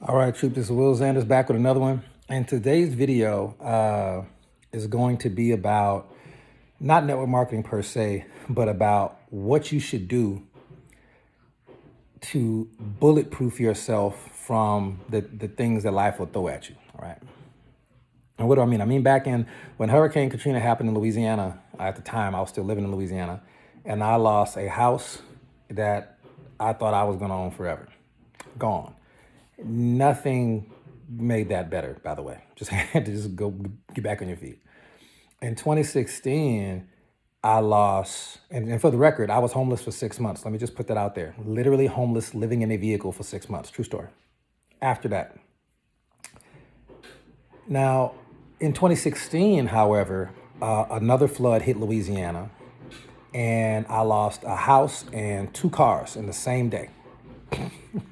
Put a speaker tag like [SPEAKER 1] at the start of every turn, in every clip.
[SPEAKER 1] All right, Troop, this is Will Zanders back with another one. And today's video is going to be about not network marketing per se, but about what you should do to bulletproof yourself from the things that life will throw at you, all right? And what do I mean? I mean, back in when Hurricane Katrina happened in Louisiana, at the time I was still living in Louisiana, and I lost a house that I thought I was gonna own forever. Gone. Nothing made that better, by the way. Just had to just go get back on your feet. In 2016, I lost, and for the record, I was homeless for 6 months. Let me just put that out there. Literally homeless, living in a vehicle for 6 months. True story. After that. Now, in 2016, however, another flood hit Louisiana, and I lost a house and 2 cars in the same day.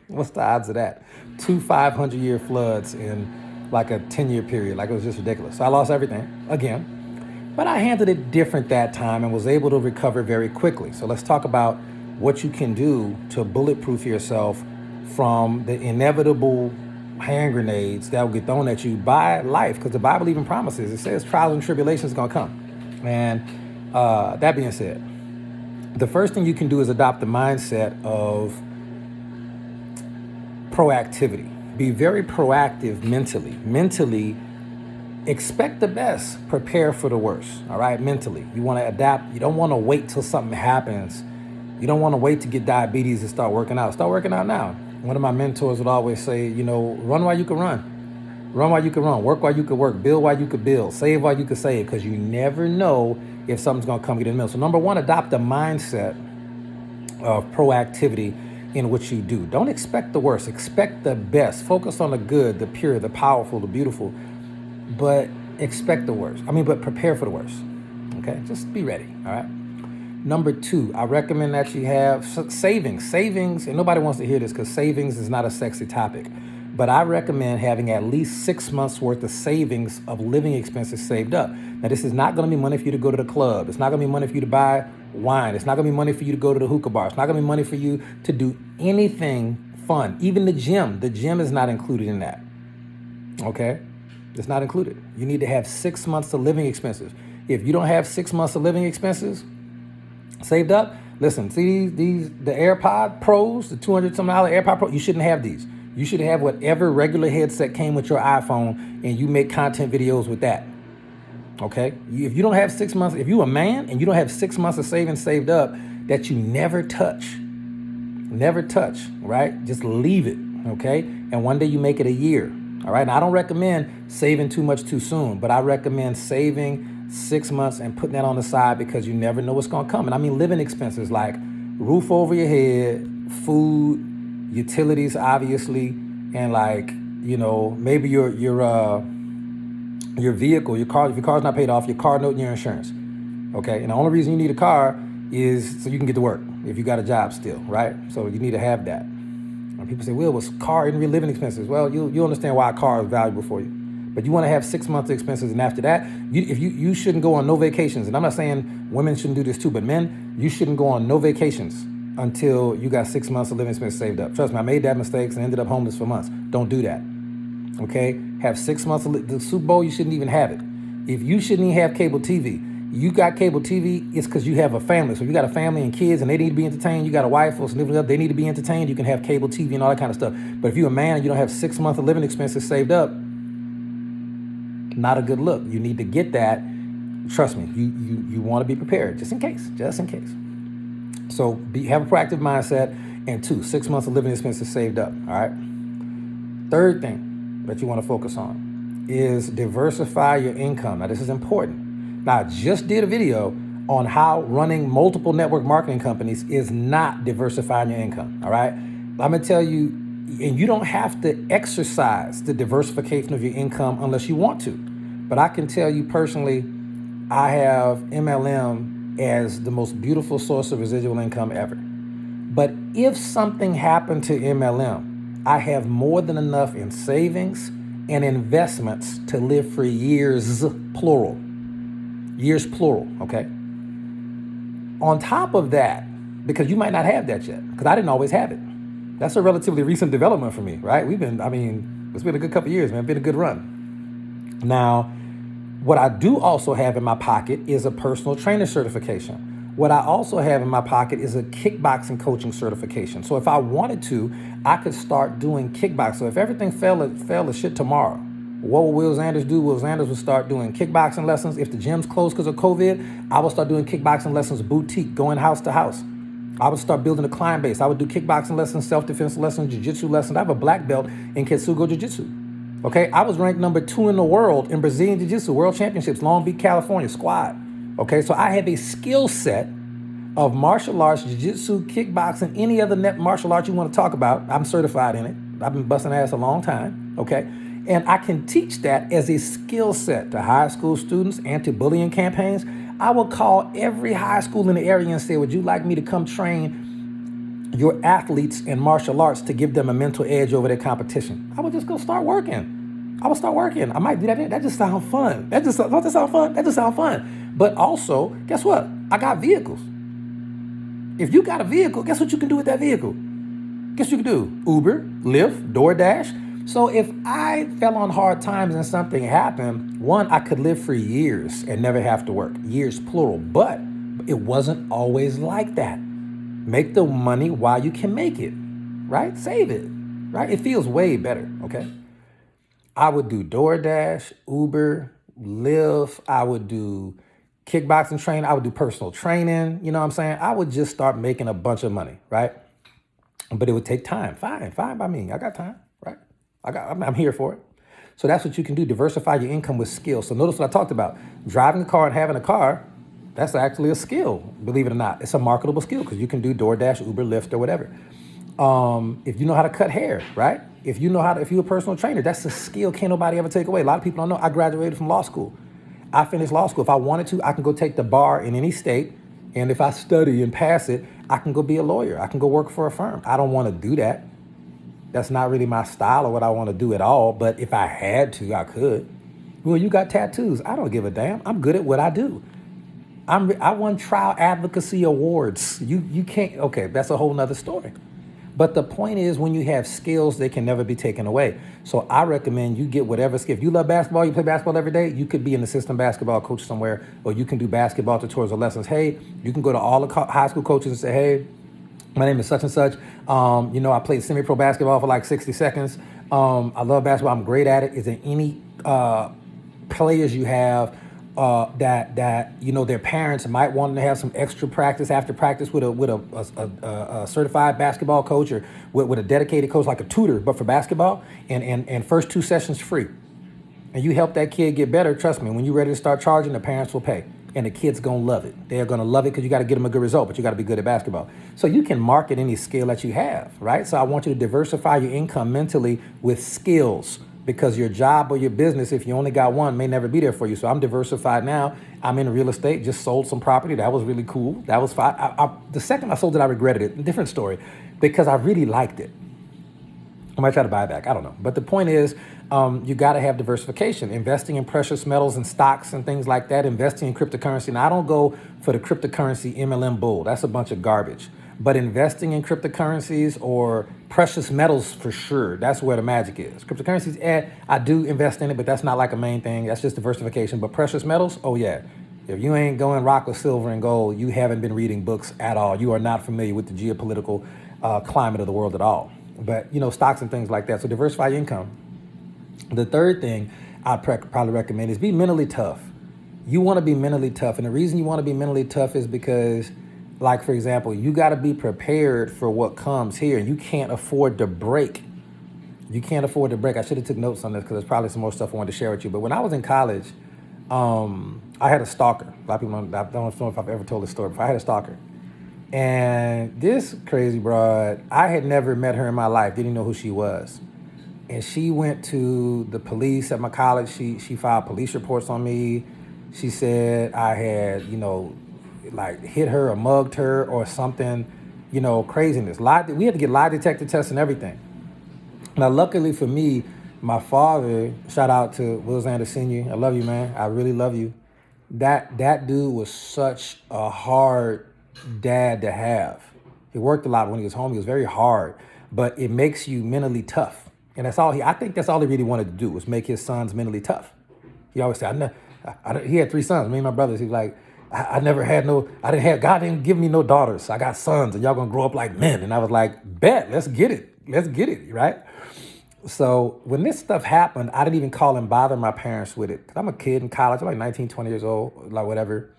[SPEAKER 1] What's the odds of that? 2 500-year floods in like a 10-year period. Like, it was just ridiculous. So I lost everything again, but I handled it different that time and was able to recover very quickly. So let's talk about what you can do to bulletproof yourself from the inevitable hand grenades that will get thrown at you by life, because the Bible even promises, it says trials and tribulations are going to come. And that being said, the first thing you can do is adopt the mindset of proactivity. Be very proactive mentally. Mentally, expect the best, prepare for the worst, all right? Mentally, you want to adapt. You don't want to wait till something happens. You don't want to wait to get diabetes and start working out. Start working out now. One of my mentors would always say, run while you can run. Run while you can run. Work while you can work. Build while you can build. Save while you can save, because you never know if something's going to come get in the middle. So number one, adopt the mindset of proactivity in what you do. Don't expect the worst. Expect the best. Focus on the good, the pure, the powerful, the beautiful, but expect the worst. But prepare for the worst. Okay? Just be ready. All right? Number two, I recommend that you have savings. Savings, and nobody wants to hear this because savings is not a sexy topic, but I recommend having at least 6 months worth of savings of living expenses saved up. Now, this is not going to be money for you to go to the club. It's not going to be money for you to buy wine. It's not going to be money for you to go to the hookah bar. It's not going to be money for you to do anything fun. Even the gym. The gym is not included in that. Okay? It's not included. You need to have 6 months of living expenses. If you don't have 6 months of living expenses saved up, listen, see the AirPod Pros, the $200-something AirPod Pro, you shouldn't have these. You should have whatever regular headset came with your iPhone, and you make content videos with that. Okay? If you don't have 6 months, if you're a man and you don't have 6 months of savings saved up that you never touch, right? Just leave it, okay? And one day you make it a year, all right? Now, I don't recommend saving too much too soon, but I recommend saving 6 months and putting that on the side, because you never know what's going to come. And I mean living expenses like roof over your head, food, utilities, obviously, and maybe your vehicle, your car. If your car's not paid off, your car note and your insurance. Okay, and the only reason you need a car is so you can get to work if you got a job still, right? So you need to have that. And people say, "Will, what's car and living expenses?" Well, you understand why a car is valuable for you, but you want to have 6 months of expenses, and after that, you shouldn't go on no vacations. And I'm not saying women shouldn't do this too, but men, you shouldn't go on no vacations until you got 6 months of living expenses saved up. Trust me, I made that mistakes and ended up homeless for months. Don't do that. Okay? Have 6 months of the Super Bowl, you shouldn't even have it. If you shouldn't even have cable TV, you got cable TV, it's because you have a family. So if you got a family and kids and they need to be entertained, you got a wife or significant other, they need to be entertained, you can have cable TV and all that kind of stuff. But if you're a man and you don't have 6 months of living expenses saved up, not a good look. You need to get that. Trust me, you want to be prepared just in case. So have a proactive mindset. And 2, 6 months of living expenses saved up, all right? Third thing that you want to focus on is diversify your income. Now, this is important. Now, I just did a video on how running multiple network marketing companies is not diversifying your income, all right? I'm going to tell you, and you don't have to exercise the diversification of your income unless you want to. But I can tell you personally, I have MLM as the most beautiful source of residual income ever. But if something happened to MLM, I have more than enough in savings and investments to live for years, plural. Years, plural, okay? On top of that, because you might not have that yet, because I didn't always have it. That's a relatively recent development for me, right? It's been a good couple of years, man. It's been a good run. Now, what I do also have in my pocket is a personal trainer certification. What I also have in my pocket is a kickboxing coaching certification. So if I wanted to, I could start doing kickboxing. So if everything fell to shit tomorrow, what will Will Zanders do? Will Zanders would start doing kickboxing lessons. If the gym's closed because of COVID, I will start doing kickboxing lessons boutique, going house to house. I would start building a client base. I would do kickboxing lessons, self-defense lessons, jiu-jitsu lessons. I have a black belt in Ketsugo Jiu-Jitsu. Okay, I was ranked number 2 in the world in Brazilian Jiu-Jitsu World Championships, Long Beach, California, squad. Okay, so I have a skill set of martial arts, jiu-jitsu, kickboxing, any other martial art you want to talk about. I'm certified in it. I've been busting ass a long time, okay? And I can teach that as a skill set to high school students, anti-bullying campaigns. I will call every high school in the area and say, would you like me to come train your athletes in martial arts to give them a mental edge over their competition? I would just go start working. I would start working. I might do that. That just sounds fun. Don't that sound fun? That just sounds fun. But also, guess what? I got vehicles. If you got a vehicle, guess what you can do with that vehicle? Guess what you can do? Uber, Lyft, DoorDash. So if I fell on hard times and something happened, one, I could live for years and never have to work. Years, plural. But it wasn't always like that. Make the money while you can make it, right? Save it, right? It feels way better, okay? I would do DoorDash, Uber, Lyft. I would do kickboxing training. I would do personal training. You know what I'm saying? I would just start making a bunch of money, right? But it would take time. Fine by me. I got time, right? I'm here for it. So that's what you can do. Diversify your income with skills. So notice what I talked about. Driving a car and having a car, that's actually a skill, believe it or not. It's a marketable skill because you can do DoorDash, Uber, Lyft, or whatever. If you know how to cut hair, right? If you're a personal trainer, that's a skill can't nobody ever take away. A lot of people don't know. I graduated from law school. I finished law school. If I wanted to, I can go take the bar in any state. And if I study and pass it, I can go be a lawyer. I can go work for a firm. I don't want to do that. That's not really my style or what I want to do at all. But if I had to, I could. Well, you got tattoos. I don't give a damn. I'm good at what I do. I won trial advocacy awards. You can't, okay, that's a whole nother story. But the point is, when you have skills, they can never be taken away. So I recommend you get whatever skill. If you love basketball, you play basketball every day, you could be an assistant basketball coach somewhere, or you can do basketball tutorials or lessons. Hey, you can go to all the high school coaches and say, hey, my name is such and such. I played semi-pro basketball for like 60 seconds. I love basketball. I'm great at it. Is there any players you have that their parents might want them to have some extra practice after practice with a certified basketball coach or with a dedicated coach like a tutor, but for basketball, and first 2 sessions free, and you help that kid get better. Trust me, when you're ready to start charging, the parents will pay, and the kid's gonna love it. They're gonna love it because you got to get them a good result, but you got to be good at basketball. So you can market any skill that you have, right? So I want you to diversify your income mentally with skills, because your job or your business, if you only got one, may never be there for you. So I'm diversified now. I'm in real estate, just sold some property. That was really cool. That was fine. The second I sold it, I regretted it. Different story, because I really liked it. I might try to buy it back. I don't know. But the point is, you got to have diversification. Investing in precious metals and stocks and things like that. Investing in cryptocurrency. Now, I don't go for the cryptocurrency MLM bull. That's a bunch of garbage. But investing in cryptocurrencies or precious metals, for sure, that's where the magic is. Cryptocurrencies, I do invest in it, but that's not like a main thing. That's just diversification. But precious metals, oh yeah. If you ain't going rock with silver and gold, you haven't been reading books at all. You are not familiar with the geopolitical climate of the world at all. But, stocks and things like that. So diversify your income. The third thing I'd probably recommend is be mentally tough. You want to be mentally tough. And the reason you want to be mentally tough is because, like, for example, you got to be prepared for what comes here. You can't afford to break. You can't afford to break. I should have took notes on this because there's probably some more stuff I wanted to share with you. But when I was in college, I had a stalker. A lot of people don't know if I've ever told this story before. I had a stalker. And this crazy broad, I had never met her in my life, didn't know who she was. And she went to the police at my college. She filed police reports on me. She said I had, like hit her or mugged her or something, craziness. We had to get lie detector tests and everything. Now, luckily for me, my father, shout out to Will Zanders Sr. I love you, man. I really love you. That dude was such a hard dad to have. He worked a lot when he was home. He was very hard. but it makes you mentally tough. And I think that's all he really wanted to do, was make his sons mentally tough. He always said, he had 3 sons, me and my brothers. He's like, God didn't give me no daughters. I got sons and y'all gonna grow up like men. And I was like, bet, let's get it, right? So when this stuff happened, I didn't even call and bother my parents with it. 'Cause I'm a kid in college, I'm like 19, 20 years old, like whatever.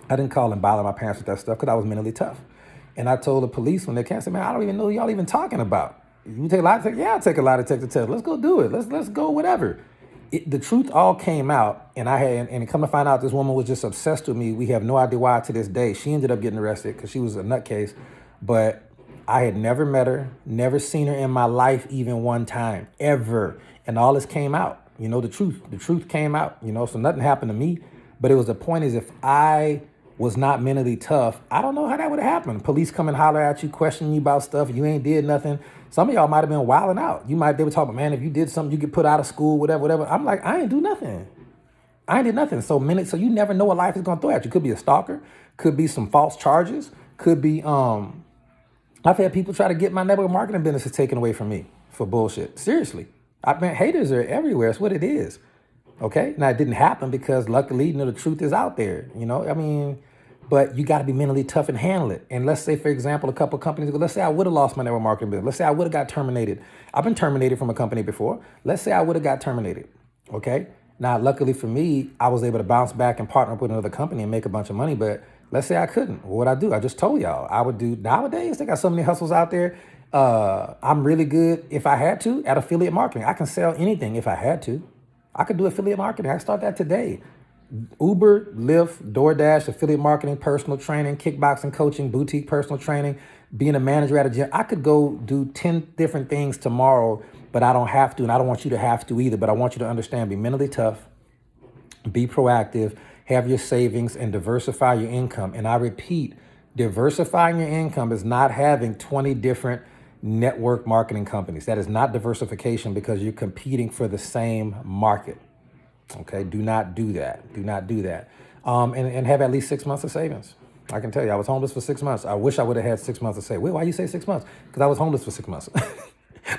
[SPEAKER 1] I didn't call and bother my parents with that stuff because I was mentally tough. And I told the police when they came, I said, man, I don't even know y'all even talking about. You take a lie detector? Yeah, I'll take a lie detector test. Let's go do it. Let's go, whatever. The truth all came out, and come to find out, this woman was just obsessed with me. We have no idea why to this day. She ended up getting arrested because she was a nutcase, but I had never met her, never seen her in my life even one time, ever. And all this came out, the truth came out, so nothing happened to me. But it was, the point is, if I was not mentally tough, I don't know how that would have happened. Police come and holler at you, questioning you about stuff. You ain't did nothing. Some of y'all might have been wilding out. They were talking, man, if you did something, you get put out of school, whatever. I'm like, I ain't do nothing. I ain't did nothing. So you never know what life is going to throw at you. Could be a stalker, could be some false charges, could be, I've had people try to get my network marketing businesses taken away from me for bullshit. Seriously. Haters are everywhere. It's what it is. Okay. Now it didn't happen because luckily, the truth is out there, but you got to be mentally tough and handle it. And let's say, for example, a couple of companies ago, let's say I would have lost my network marketing business. Let's say I would have got terminated. I've been terminated from a company before. Let's say I would have got terminated. Okay. Now, luckily for me, I was able to bounce back and partner up with another company and make a bunch of money. But let's say I couldn't. What would I do? I just told y'all I would do. Nowadays, they got so many hustles out there. I'm really good, if I had to, at affiliate marketing. I can sell anything if I had to. I could do affiliate marketing. I can start that today. Uber, Lyft, DoorDash, affiliate marketing, personal training, kickboxing coaching, boutique personal training, being a manager at a gym. I could go do 10 different things tomorrow, but I don't have to, and I don't want you to have to either. But I want you to understand, be mentally tough, be proactive, have your savings, and diversify your income. And I repeat, diversifying your income is not having 20 different network marketing companies. That is not diversification, because you're competing for the same market. Okay, do not do that. Do not do that. And have at least 6 months of savings. I can tell you, I was homeless for 6 months. I wish I would have had 6 months of savings. Wait, why you say 6 months? Because I was homeless for 6 months.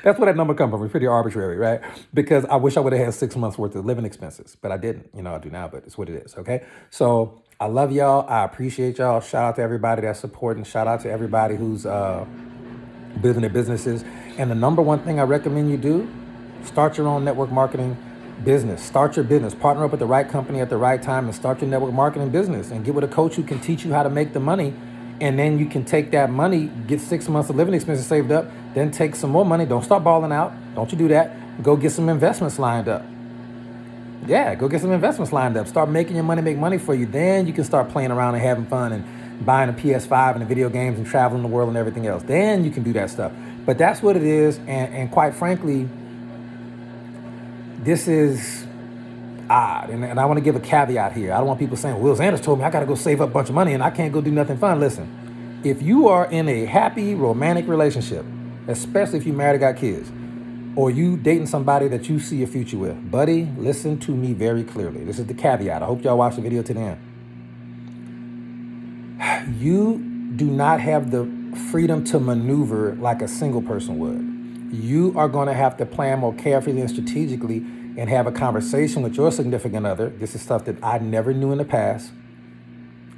[SPEAKER 1] That's where that number comes from. It's pretty arbitrary, right? Because I wish I would have had 6 months worth of living expenses, but I didn't. I do now, but it's what it is, okay? So I love y'all. I appreciate y'all. Shout out to everybody that's supporting. Shout out to everybody who's building their businesses. And the number one thing I recommend you do, start your own network marketing business. Start your business. Partner up with the right company at the right time and start your network marketing business, and get with a coach who can teach you how to make the money. And then you can take that money, get 6 months of living expenses saved up, then take some more money. Don't start balling out. Don't you do that. Go get some investments lined up. Yeah, go get some investments lined up. Start making your money make money for you. Then you can start playing around and having fun and buying a PS5 and the video games and traveling the world and everything else. Then you can do that stuff. But that's what it is. And quite frankly, this is odd. And I want to give a caveat here. I don't want people saying, Will Sanders told me I got to go save up a bunch of money and I can't go do nothing fun. Listen, if you are in a happy romantic relationship, especially if you married and got kids, or you dating somebody that you see a future with, buddy, listen to me very clearly. This is the caveat. I hope y'all watch the video to the end. You do not have the freedom to maneuver like a single person would. You are going to have to plan more carefully and strategically and have a conversation with your significant other. This is stuff that I never knew in the past.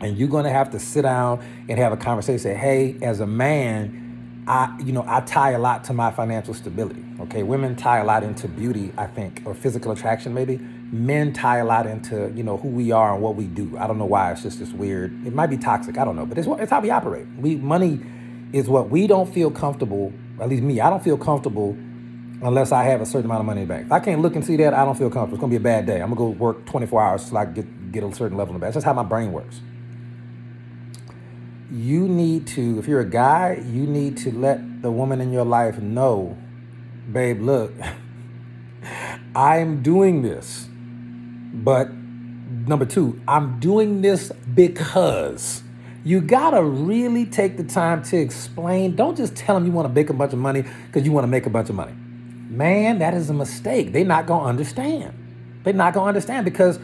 [SPEAKER 1] And you're going to have to sit down and have a conversation. Say, hey, as a man, I tie a lot to my financial stability. Okay, women tie a lot into beauty, I think, or physical attraction maybe. Men tie a lot into, who we are and what we do. I don't know why. It's just this weird, it might be toxic. I don't know, but it's how we operate. Money is what we don't feel comfortable, at least me, I don't feel comfortable unless I have a certain amount of money in the bank. If I can't look and see that, I don't feel comfortable. It's going to be a bad day. I'm going to go work 24 hours till I get a certain level in the bank. That's just how my brain works. You need to, if you're a guy, you need to let the woman in your life know, babe, look, I'm doing this. But number two, I'm doing this because. You gotta really take the time to explain. Don't just tell them you want to make a bunch of money because you want to make a bunch of money. Man, that is a mistake. They're not gonna understand. They're not gonna understand because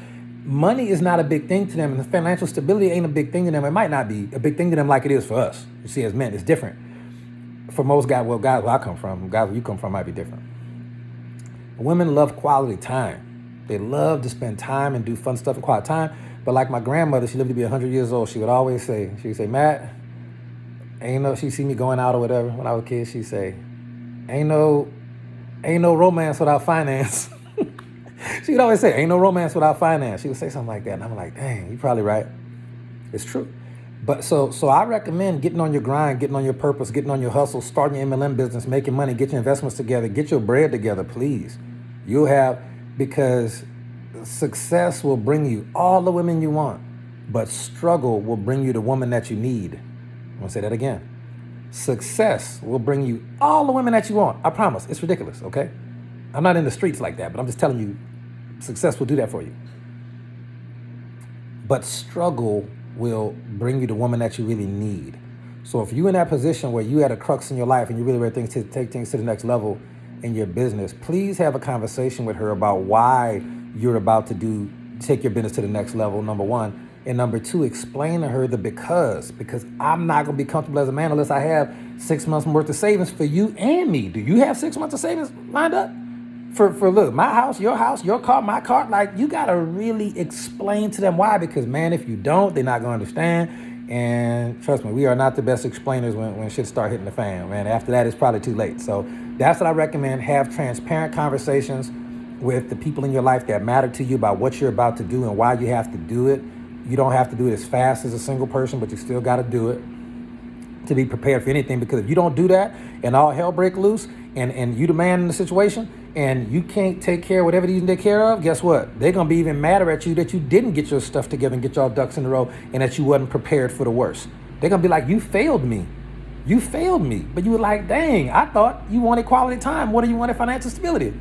[SPEAKER 1] money is not a big thing to them, and the financial stability ain't a big thing to them. It might not be a big thing to them like it is for us. You see, as men, it's different. for most guys, well, guys where I come from, guys where you come from might be different. Women love quality time. They love to spend time and do fun stuff in quiet time. But like my grandmother, she lived to be 100 years old. She would always say, Matt, ain't no, she see me going out or whatever when I was a kid, she'd say, ain't no romance without finance. She would always say, ain't no romance without finance. She would say something like that. And I'm like, dang, you're probably right. It's true. But so I recommend getting on your grind, getting on your purpose, getting on your hustle, starting your MLM business, making money, get your investments together, get your bread together, please. You'll have, because success will bring you all the women you want, but struggle will bring you the woman that you need. I'm gonna say that again. Success will bring you all the women that you want. I promise. It's ridiculous, okay? I'm not in the streets like that, but I'm just telling you, success will do that for you. But struggle will bring you the woman that you really need. So if you're in that position where you had a crux in your life and you really ready to take things to the next level in your business, please have a conversation with her about why you're about to take your business to the next level, number one. And number two, explain to her the because I'm not going to be comfortable as a man unless I have 6 months worth of savings for you and me. Do you have 6 months of savings lined up? For look, my house, your car, my car, like you got to really explain to them why, because man, if you don't, they're not going to understand. And trust me, we are not the best explainers when shit start hitting the fan, man. After that, it's probably too late. So that's what I recommend. Have transparent conversations with the people in your life that matter to you about what you're about to do and why you have to do it. You don't have to do it as fast as a single person, but you still got to do it to be prepared for anything, because if you don't do that and all hell break loose and you the man in the situation and you can't take care of whatever you need to take care of, guess what? They're going to be even madder at you that you didn't get your stuff together and get your ducks in a row and that you wasn't prepared for the worst. They're going to be like, you failed me. You failed me. But you were like, dang, I thought you wanted quality time. What do you wanted? Financial stability.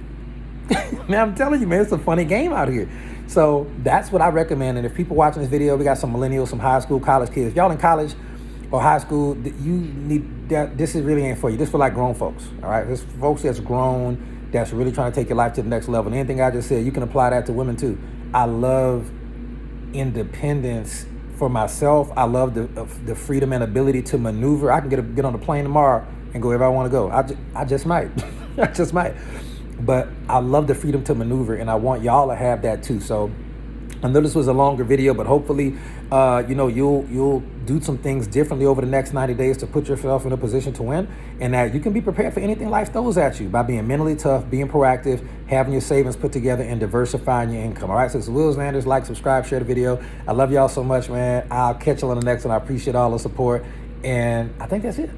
[SPEAKER 1] Man, I'm telling you, man, it's a funny game out here. So that's what I recommend. And if people watching this video, we got some millennials, some high school, college kids. If y'all in college or high school, you need that. This is really ain't for you. This for like grown folks. All right, this folks that's grown, that's really trying to take your life to the next level. And anything I just said, you can apply that to women too. I love independence for myself. I love the freedom and ability to maneuver. I can get on a plane tomorrow and go wherever I want to go. I just might. I just might. But I love the freedom to maneuver, and I want y'all to have that too. So I know this was a longer video, but hopefully, you'll do some things differently over the next 90 days to put yourself in a position to win, and that you can be prepared for anything life throws at you by being mentally tough, being proactive, having your savings put together, and diversifying your income. All right, so it's Will Landers. Like, subscribe, share the video. I love y'all so much, man. I'll catch you on the next one. I appreciate all the support, and I think that's it.